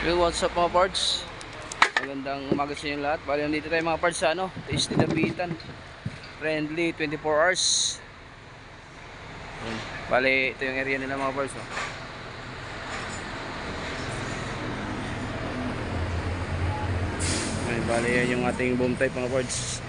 Yo, what's up mga parts? Magandang umaga sa inyo lahat. Bali, nandito tayo mga parts sa Taste ni Dapitan. Friendly, 24 hours. Bali, ito yung area nila mga parts. Bali, yan yung ating boom type mga parts.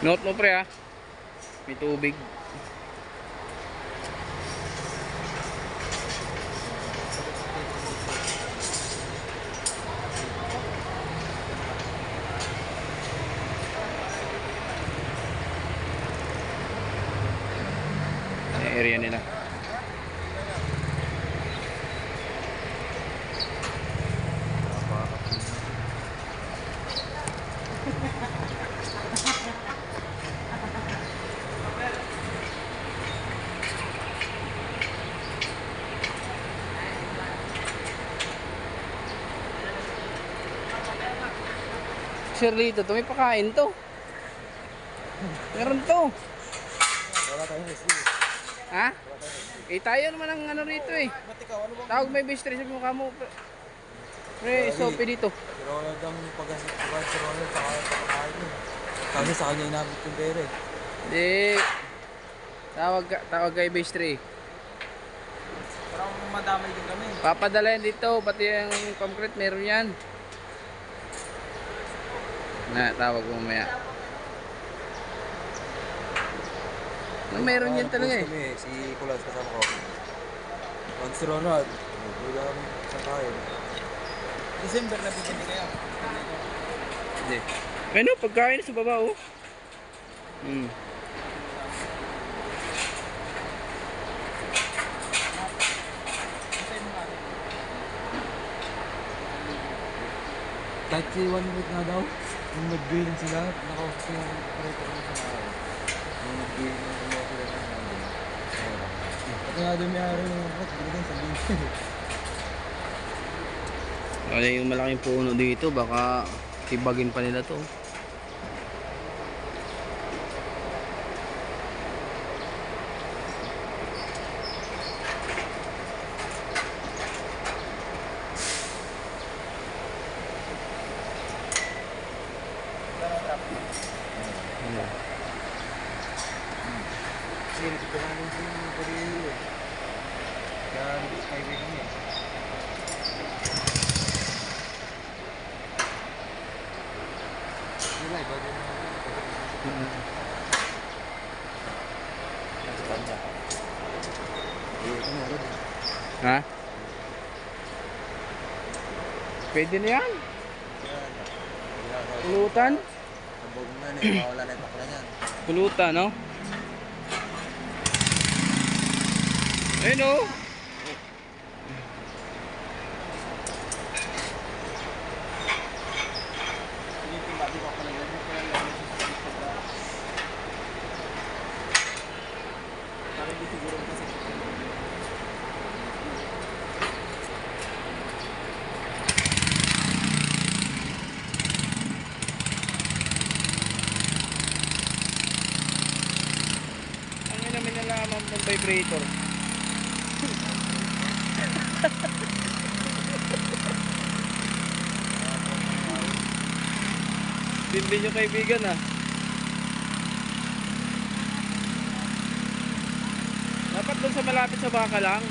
Note mo pre may tubig. Area nila. Sirlito, ito may pakain to. Meron to. Wala tayong SD. Ha? Eh tayo naman ang ano rito eh. Tawag may bistri sa mukha mo. Pre, SOP dito. Pero wala daw yung pag-asipag sa Ronald sa kakain yun. Kami sa kanya inabot yung pera eh. Hindi. Tawag kay bistri. Pero madamay din kami. Papadala yan dito, pati yung concrete meron yan. Na, tawag mo mamaya. Meron yan talaga eh. Kami, si Kulas kasama ko. Pag si Ronald, wala kami sa kain. December na bibili kayo. Hindi. Ano, pagkain sa baba oh. Kahit si 1 week na daw, yung nag-billing sila, nakausap yung operator ko sa araw. Yung nag-billing yung kumuha sila ng namin. At nga doon may araw yung mga binigyan sa billing. Wala yung malaking puno dito, baka tibagin pa nila to. Kasi ito na rin sa mga pariyo eh. Kaya skyway kami eh. Wala, iba din na. Sa kanya. Ito na rin. Ha? Pwede na yan. Pulutan? Nabog na eh, mawala na yung bakla niyan. Pulutan, no? Ayun oh. Ang namin nalaman ng vibrator. Bimbi nyo kaibigan ah. Dapat doon sa malapit sa bakal lang.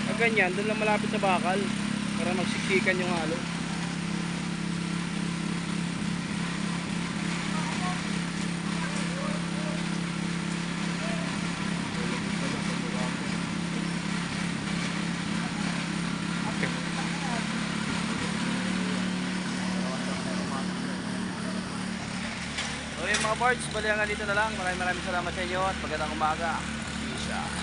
Pag ganyan, doon lang malapit sa bakal. Para magsiksikan yung halo. So yung mga parts, balihan nga dito na lang. Maraming salamat sa inyo at magandang umaga. Peace out.